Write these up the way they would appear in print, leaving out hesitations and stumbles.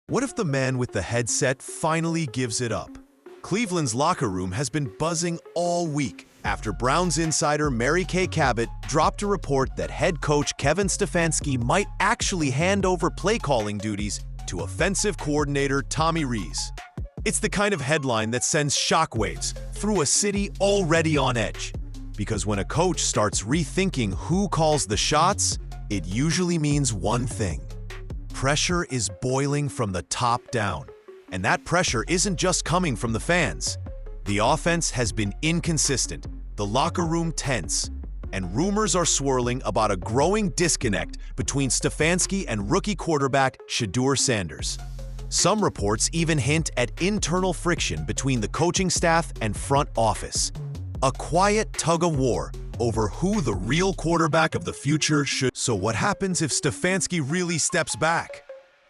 What if the man with the headset finally gives it up? Cleveland's locker room has been buzzing all week after Browns insider Mary Kay Cabot dropped a report that head coach Kevin Stefanski might actually hand over play-calling duties to offensive coordinator Tommy Rees. It's the kind of headline that sends shockwaves through a city already on edge. Because when a coach starts rethinking who calls the shots, it usually means one thing. Pressure is boiling from the top down. And that pressure isn't just coming from the fans. The offense has been inconsistent, the locker room tense, and rumors are swirling about a growing disconnect between Stefanski and rookie quarterback Shedeur Sanders. Some reports even hint at internal friction between the coaching staff and front office. A quiet tug-of-war over who the real quarterback of the future should. So what happens if Stefanski really steps back?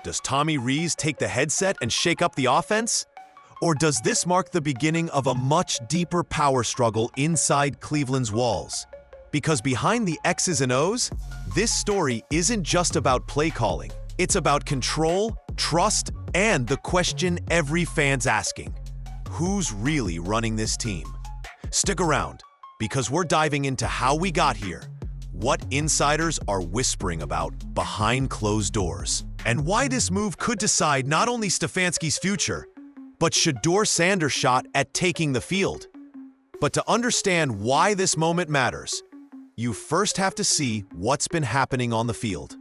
Does Tommy Rees take the headset and shake up the offense? Or does this mark the beginning of a much deeper power struggle inside Cleveland's walls? Because behind the X's and O's, this story isn't just about play calling. It's about control, trust, and the question every fan's asking: who's really running this team? Stick around, because we're diving into how we got here, what insiders are whispering about behind closed doors, and why this move could decide not only Stefanski's future, but Shedeur Sanders' shot at taking the field. But to understand why this moment matters, you first have to see what's been happening on the field.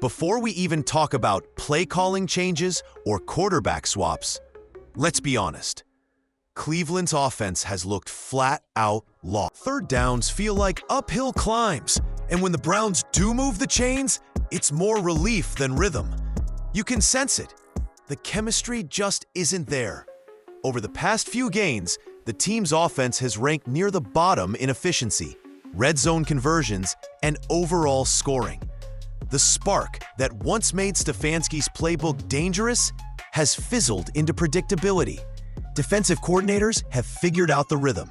Before we even talk about play calling changes or quarterback swaps, let's be honest. Cleveland's offense has looked flat out lost. Third downs feel like uphill climbs, and when the Browns do move the chains, it's more relief than rhythm. You can sense it. The chemistry just isn't there. Over the past few games, the team's offense has ranked near the bottom in efficiency, red zone conversions, and overall scoring. The spark that once made Stefanski's playbook dangerous has fizzled into predictability. Defensive coordinators have figured out the rhythm.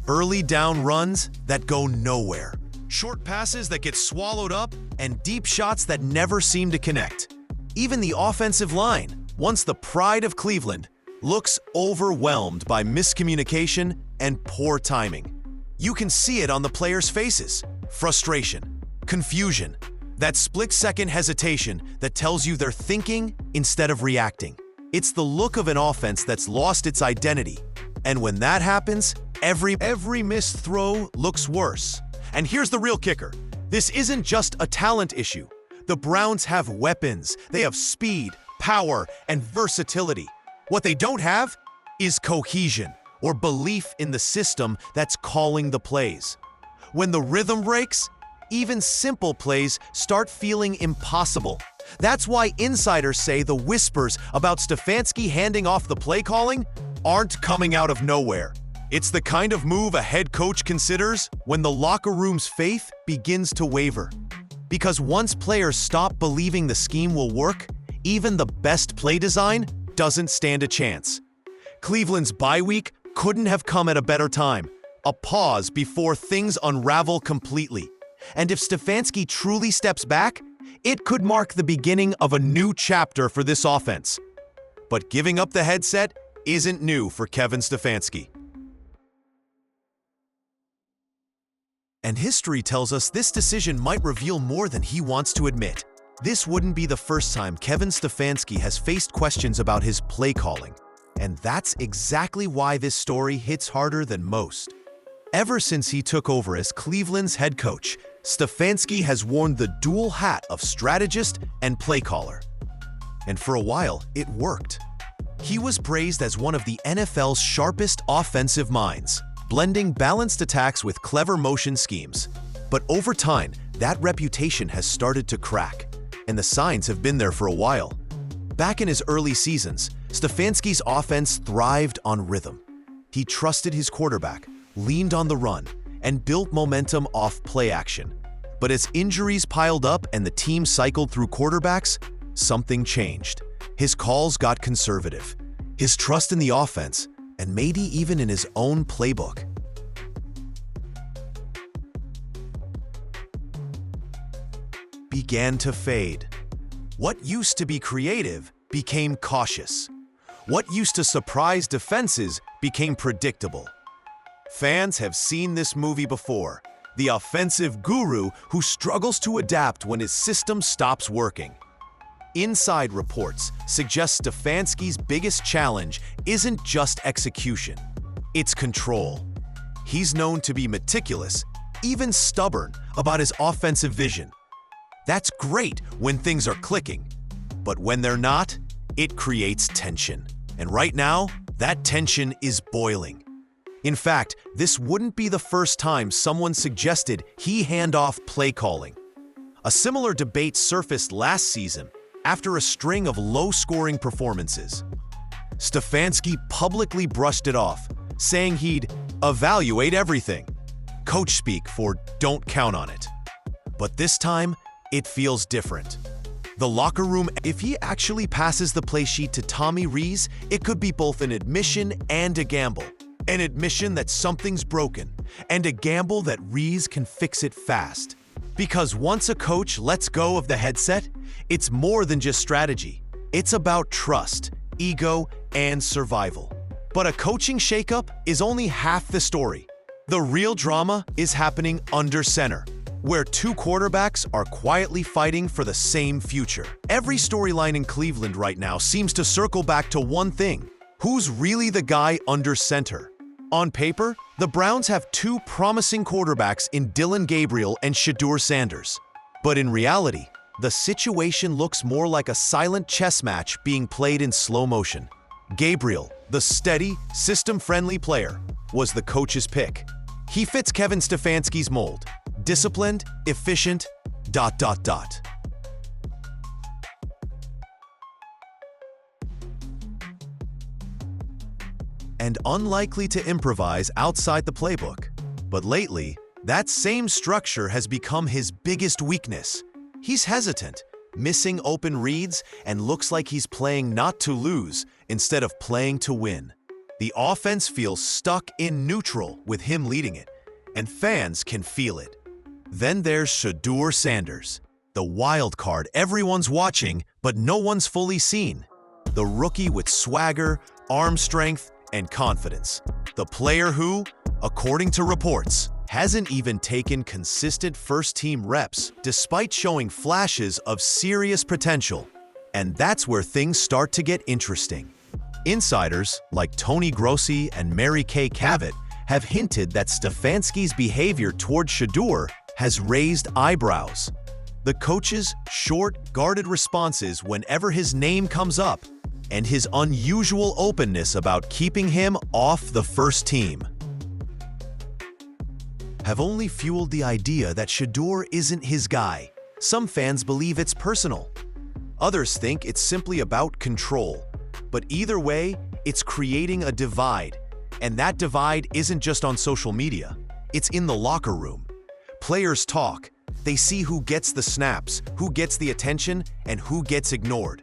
Early down runs that go nowhere, short passes that get swallowed up, and deep shots that never seem to connect. Even the offensive line, once the pride of Cleveland, looks overwhelmed by miscommunication and poor timing. You can see it on the players' faces: frustration, confusion, that split-second hesitation that tells you they're thinking instead of reacting. It's the look of an offense that's lost its identity. And when that happens, every missed throw looks worse. And here's the real kicker. This isn't just a talent issue. The Browns have weapons. They have speed, power, and versatility. What they don't have is cohesion or belief in the system that's calling the plays. When the rhythm breaks, even simple plays start feeling impossible. That's why insiders say the whispers about Stefanski handing off the play calling aren't coming out of nowhere. It's the kind of move a head coach considers when the locker room's faith begins to waver. Because once players stop believing the scheme will work, even the best play design doesn't stand a chance. Cleveland's bye week couldn't have come at a better time. A pause before things unravel completely. And if Stefanski truly steps back, it could mark the beginning of a new chapter for this offense. But giving up the headset isn't new for Kevin Stefanski. And history tells us this decision might reveal more than he wants to admit. This wouldn't be the first time Kevin Stefanski has faced questions about his play calling. And that's exactly why this story hits harder than most. Ever since he took over as Cleveland's head coach, Stefanski has worn the dual hat of strategist and play caller. And for a while, it worked. He was praised as one of the NFL's sharpest offensive minds, blending balanced attacks with clever motion schemes. But over time, that reputation has started to crack, and the signs have been there for a while. Back in his early seasons, Stefanski's offense thrived on rhythm. He trusted his quarterback, leaned on the run, and built momentum off play action. But as injuries piled up and the team cycled through quarterbacks, something changed. His calls got conservative. His trust in the offense, and maybe even in his own playbook, began to fade. What used to be creative became cautious. What used to surprise defenses became predictable. Fans have seen this movie before, the offensive guru who struggles to adapt when his system stops working. Inside reports suggest Stefanski's biggest challenge isn't just execution, it's control. He's known to be meticulous, even stubborn, about his offensive vision. That's great when things are clicking, but when they're not, it creates tension. And right now, that tension is boiling. In fact, this wouldn't be the first time someone suggested he hand off play calling. A similar debate surfaced last season after a string of low-scoring performances. Stefanski publicly brushed it off, saying he'd evaluate everything. Coach speak for don't count on it. But this time, it feels different. The locker room, if he actually passes the play sheet to Tommy Rees, it could be both an admission and a gamble. An admission that something's broken, and a gamble that Rees can fix it fast. Because once a coach lets go of the headset, it's more than just strategy. It's about trust, ego, and survival. But a coaching shakeup is only half the story. The real drama is happening under center, where two quarterbacks are quietly fighting for the same future. Every storyline in Cleveland right now seems to circle back to one thing: who's really the guy under center? On paper, the Browns have two promising quarterbacks in Dillon Gabriel and Shedeur Sanders. But in reality, the situation looks more like a silent chess match being played in slow motion. Gabriel, the steady, system-friendly player, was the coach's pick. He fits Kevin Stefanski's mold: disciplined, efficient, ... and unlikely to improvise outside the playbook. But lately, that same structure has become his biggest weakness. He's hesitant, missing open reads, and looks like he's playing not to lose instead of playing to win. The offense feels stuck in neutral with him leading it, and fans can feel it. Then there's Shedeur Sanders, the wild card everyone's watching but no one's fully seen. The rookie with swagger, arm strength, and confidence. The player who, according to reports, hasn't even taken consistent first-team reps despite showing flashes of serious potential. And that's where things start to get interesting. Insiders like Tony Grossi and Mary Kay Cabot have hinted that Stefanski's behavior toward Shedeur has raised eyebrows. The coach's short, guarded responses whenever his name comes up, and his unusual openness about keeping him off the first team, have only fueled the idea that Shedeur isn't his guy. Some fans believe it's personal. Others think it's simply about control. But either way, it's creating a divide. And that divide isn't just on social media. It's in the locker room. Players talk. They see who gets the snaps, who gets the attention, and who gets ignored.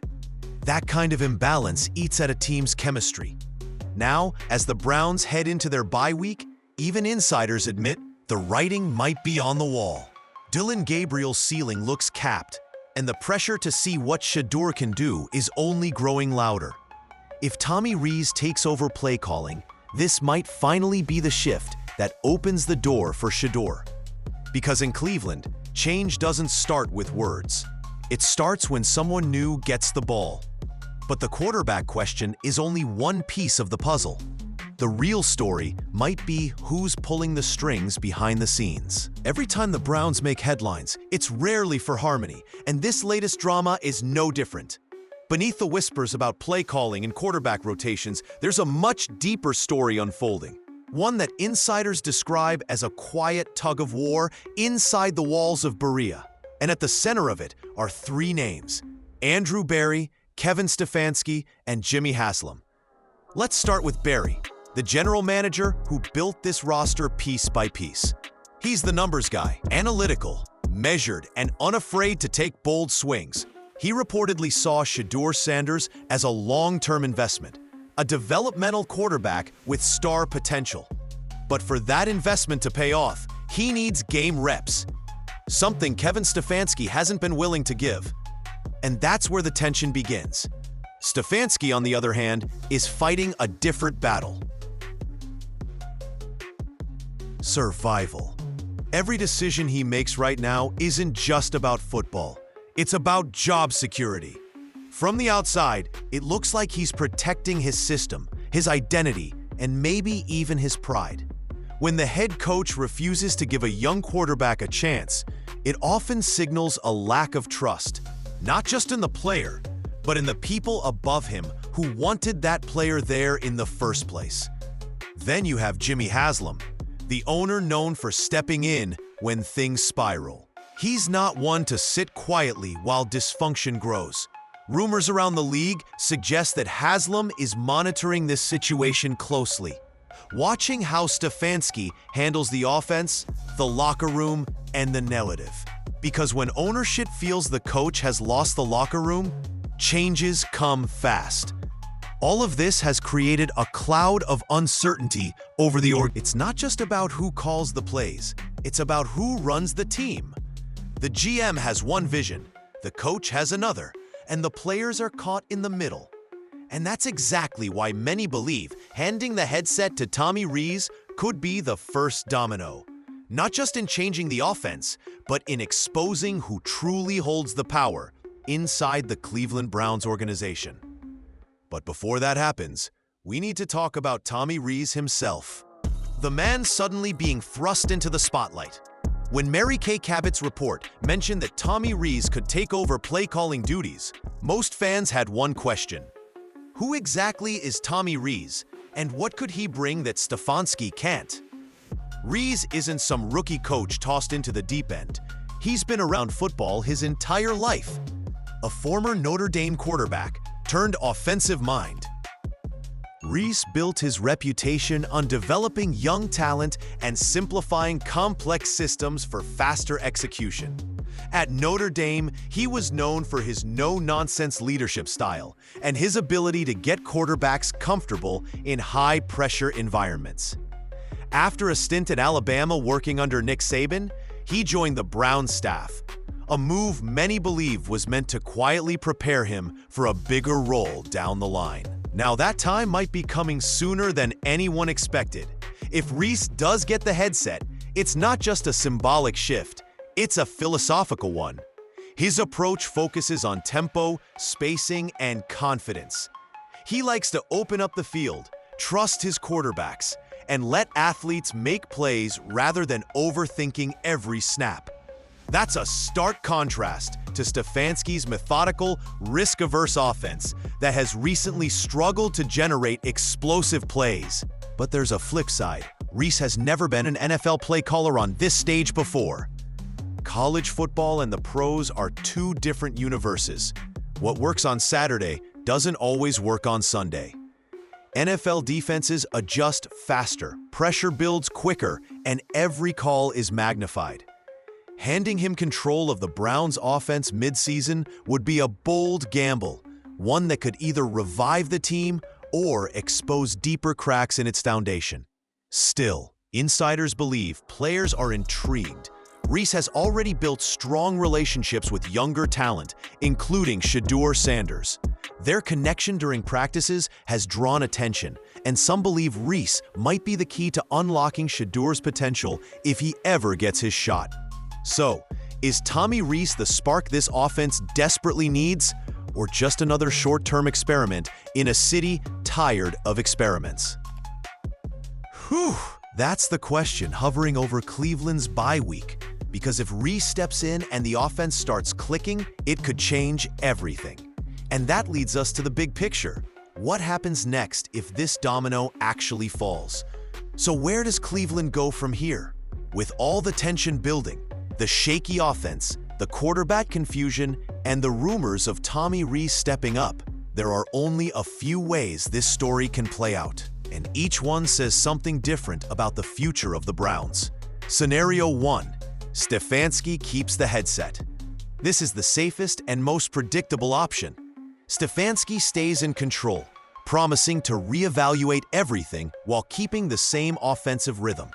That kind of imbalance eats at a team's chemistry. Now, as the Browns head into their bye week, even insiders admit the writing might be on the wall. Dillon Gabriel's ceiling looks capped, and the pressure to see what Shedeur can do is only growing louder. If Tommy Rees takes over play calling, this might finally be the shift that opens the door for Shedeur. Because in Cleveland, change doesn't start with words. It starts when someone new gets the ball. But the quarterback question is only one piece of the puzzle. The real story might be who's pulling the strings behind the scenes. Every time the Browns make headlines, it's rarely for harmony, and this latest drama is no different. Beneath the whispers about play calling and quarterback rotations, there's a much deeper story unfolding. One that insiders describe as a quiet tug-of-war inside the walls of Berea. And at the center of it are three names: Andrew Berry, Kevin Stefanski, and Jimmy Haslam. Let's start with Berry, the general manager who built this roster piece by piece. He's the numbers guy, analytical, measured, and unafraid to take bold swings. He reportedly saw Shedeur Sanders as a long-term investment, a developmental quarterback with star potential. But for that investment to pay off, he needs game reps, something Kevin Stefanski hasn't been willing to give. And that's where the tension begins. Stefanski, on the other hand, is fighting a different battle. Survival. Every decision he makes right now isn't just about football. It's about job security. From the outside, it looks like he's protecting his system, his identity, and maybe even his pride. When the head coach refuses to give a young quarterback a chance, it often signals a lack of trust, not just in the player, but in the people above him who wanted that player there in the first place. Then you have Jimmy Haslam, the owner known for stepping in when things spiral. He's not one to sit quietly while dysfunction grows. Rumors around the league suggest that Haslam is monitoring this situation closely, watching how Stefanski handles the offense, the locker room, and the narrative. Because when ownership feels the coach has lost the locker room, changes come fast. All of this has created a cloud of uncertainty over the org. It's not just about who calls the plays, it's about who runs the team. The GM has one vision, the coach has another, and the players are caught in the middle. And that's exactly why many believe handing the headset to Tommy Rees could be the first domino. Not just in changing the offense, but in exposing who truly holds the power inside the Cleveland Browns organization. But before that happens, we need to talk about Tommy Rees himself. The man suddenly being thrust into the spotlight. When Mary Kay Cabot's report mentioned that Tommy Rees could take over play-calling duties, most fans had one question. Who exactly is Tommy Rees, and what could he bring that Stefanski can't? Rees isn't some rookie coach tossed into the deep end. He's been around football his entire life. A former Notre Dame quarterback turned offensive mind. Rees built his reputation on developing young talent and simplifying complex systems for faster execution. At Notre Dame, he was known for his no-nonsense leadership style and his ability to get quarterbacks comfortable in high-pressure environments. After a stint at Alabama working under Nick Saban, he joined the Browns staff, a move many believe was meant to quietly prepare him for a bigger role down the line. Now that time might be coming sooner than anyone expected. If Rees does get the headset, it's not just a symbolic shift, it's a philosophical one. His approach focuses on tempo, spacing, and confidence. He likes to open up the field, trust his quarterbacks, and let athletes make plays rather than overthinking every snap. That's a stark contrast to Stefanski's methodical, risk-averse offense that has recently struggled to generate explosive plays. But there's a flip side. Rees has never been an NFL play caller on this stage before. College football and the pros are two different universes. What works on Saturday doesn't always work on Sunday. NFL defenses adjust faster, pressure builds quicker, and every call is magnified. Handing him control of the Browns' offense mid-season would be a bold gamble, one that could either revive the team or expose deeper cracks in its foundation. Still, insiders believe players are intrigued. Rees has already built strong relationships with younger talent, including Shedeur Sanders. Their connection during practices has drawn attention, and some believe Rees might be the key to unlocking Shedeur's potential if he ever gets his shot. So, is Tommy Rees the spark this offense desperately needs, or just another short-term experiment in a city tired of experiments? Whew, that's the question hovering over Cleveland's bye week. Because if Rees steps in and the offense starts clicking, it could change everything. And that leads us to the big picture. What happens next if this domino actually falls? So where does Cleveland go from here? With all the tension building, the shaky offense, the quarterback confusion, and the rumors of Tommy Rees stepping up, there are only a few ways this story can play out, and each one says something different about the future of the Browns. Scenario 1. Stefanski keeps the headset. This is the safest and most predictable option. Stefanski stays in control, promising to reevaluate everything while keeping the same offensive rhythm.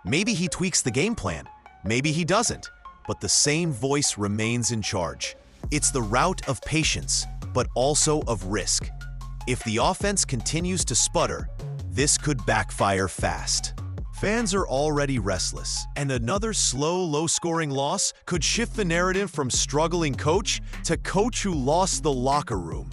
Maybe he tweaks the game plan, maybe he doesn't, but the same voice remains in charge. It's the route of patience, but also of risk. If the offense continues to sputter, this could backfire fast. Fans are already restless, and another slow, low-scoring loss could shift the narrative from struggling coach to coach who lost the locker room.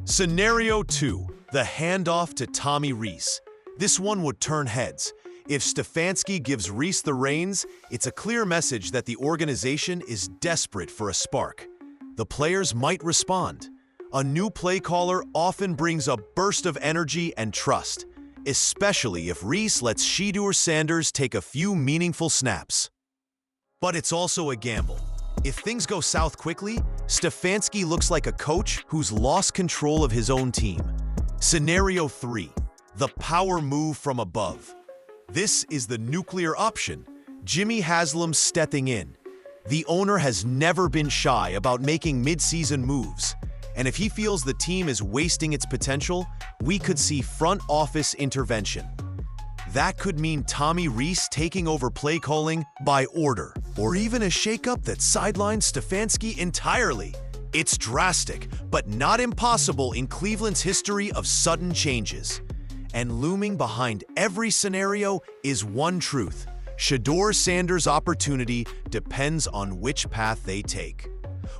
Scenario 2, the handoff to Tommy Rees. This one would turn heads. If Stefanski gives Rees the reins, it's a clear message that the organization is desperate for a spark. The players might respond. A new play caller often brings a burst of energy and trust, especially if Rees lets Shedeur Sanders take a few meaningful snaps. But it's also a gamble. If things go south quickly, Stefanski looks like a coach who's lost control of his own team. Scenario 3, the power move from above. This is the nuclear option. Jimmy Haslam stepping in. The owner has never been shy about making mid-season moves. And if he feels the team is wasting its potential, we could see front office intervention. That could mean Tommy Rees taking over play calling by order, or even a shakeup that sidelines Stefanski entirely. It's drastic, but not impossible in Cleveland's history of sudden changes. And looming behind every scenario is one truth. Shedeur Sanders' opportunity depends on which path they take.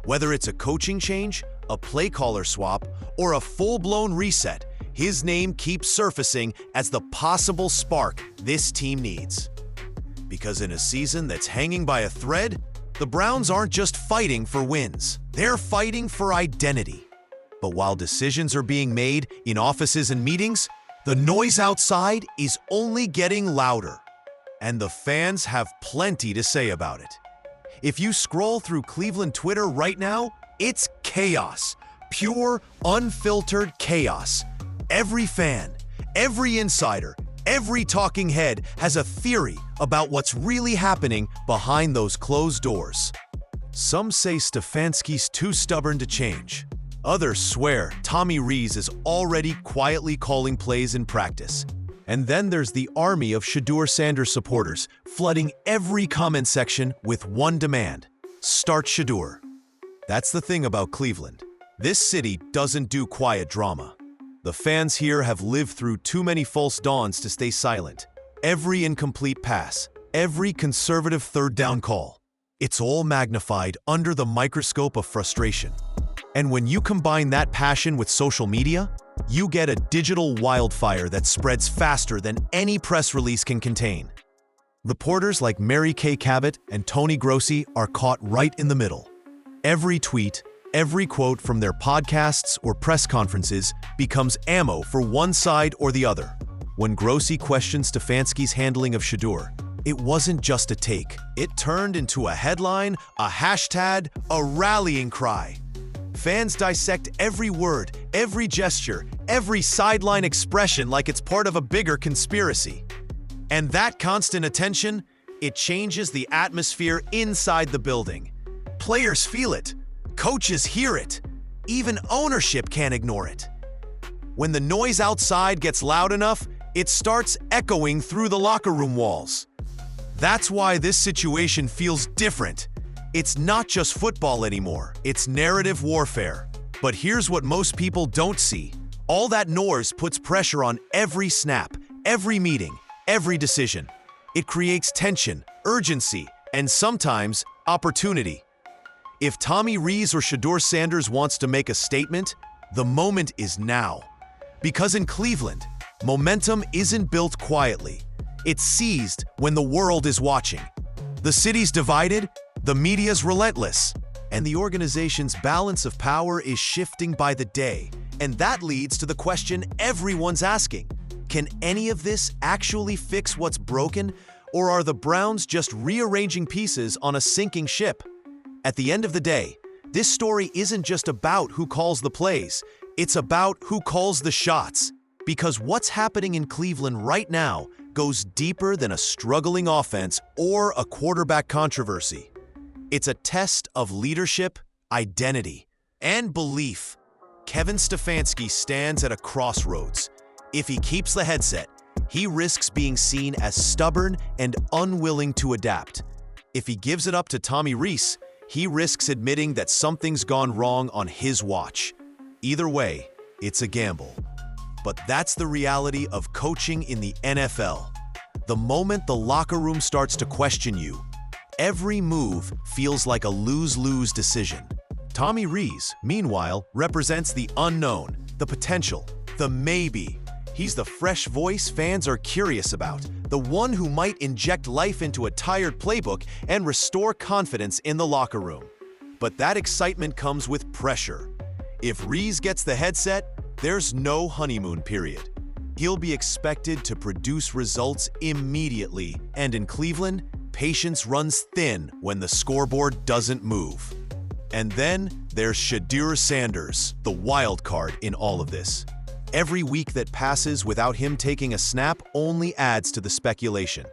Whether it's a coaching change, a play caller swap, or a full-blown reset, his name keeps surfacing as the possible spark this team needs. Because in a season that's hanging by a thread, the Browns aren't just fighting for wins, they're fighting for identity. But while decisions are being made in offices and meetings, the noise outside is only getting louder. And the fans have plenty to say about it. If you scroll through Cleveland Twitter right now, it's chaos. Pure, unfiltered chaos. Every fan, every insider, every talking head has a theory about what's really happening behind those closed doors. Some say Stefanski's too stubborn to change. Others swear Tommy Rees is already quietly calling plays in practice. And then there's the army of Shedeur Sanders supporters flooding every comment section with one demand: start Shedeur. That's the thing about Cleveland. This city doesn't do quiet drama. The fans here have lived through too many false dawns to stay silent. Every incomplete pass, every conservative third down call, it's all magnified under the microscope of frustration. And when you combine that passion with social media, you get a digital wildfire that spreads faster than any press release can contain. Reporters like Mary Kay Cabot and Tony Grossi are caught right in the middle. Every tweet, every quote from their podcasts or press conferences becomes ammo for one side or the other. When Grossi questioned Stefanski's handling of Shedeur, it wasn't just a take. It turned into a headline, a hashtag, a rallying cry. Fans dissect every word, every gesture, every sideline expression like it's part of a bigger conspiracy. And that constant attention, it changes the atmosphere inside the building. Players feel it. Coaches hear it. Even ownership can't ignore it. When the noise outside gets loud enough, it starts echoing through the locker room walls. That's why this situation feels different. It's not just football anymore, it's narrative warfare. But here's what most people don't see. All that noise puts pressure on every snap, every meeting, every decision. It creates tension, urgency, and sometimes opportunity. If Tommy Rees or Shedeur Sanders wants to make a statement, the moment is now. Because in Cleveland, momentum isn't built quietly. It's seized when the world is watching. The city's divided, the media's relentless, and the organization's balance of power is shifting by the day. And that leads to the question everyone's asking. Can any of this actually fix what's broken, or are the Browns just rearranging pieces on a sinking ship? At the end of the day, this story isn't just about who calls the plays, it's about who calls the shots. Because what's happening in Cleveland right now goes deeper than a struggling offense or a quarterback controversy. It's a test of leadership, identity, and belief. Kevin Stefanski stands at a crossroads. If he keeps the headset, he risks being seen as stubborn and unwilling to adapt. If he gives it up to Tommy Rees, he risks admitting that something's gone wrong on his watch. Either way, it's a gamble. But that's the reality of coaching in the NFL. The moment the locker room starts to question you, every move feels like a lose-lose decision. Tommy Rees, meanwhile, represents the unknown, the potential, the maybe. He's the fresh voice fans are curious about, the one who might inject life into a tired playbook and restore confidence in the locker room. But that excitement comes with pressure. If Rees gets the headset, there's no honeymoon period. He'll be expected to produce results immediately, and in Cleveland, patience runs thin when the scoreboard doesn't move. And then there's Shedeur Sanders, the wild card in all of this. Every week that passes without him taking a snap only adds to the speculation.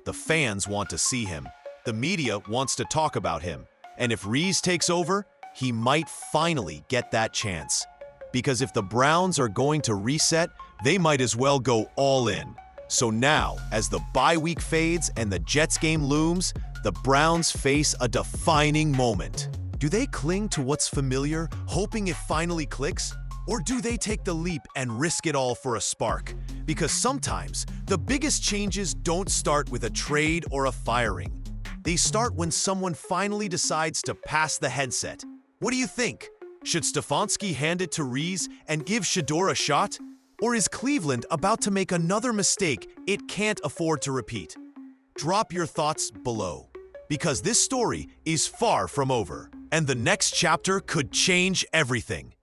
The fans want to see him. The media wants to talk about him. And if Rees takes over, he might finally get that chance. Because if the Browns are going to reset, they might as well go all in. So now, as the bye week fades and the Jets game looms, the Browns face a defining moment. Do they cling to what's familiar, hoping it finally clicks? Or do they take the leap and risk it all for a spark? Because sometimes, the biggest changes don't start with a trade or a firing. They start when someone finally decides to pass the headset. What do you think? Should Stefanski hand it to Rees and give Shedeur a shot? Or is Cleveland about to make another mistake it can't afford to repeat? Drop your thoughts below, because this story is far from over, and the next chapter could change everything.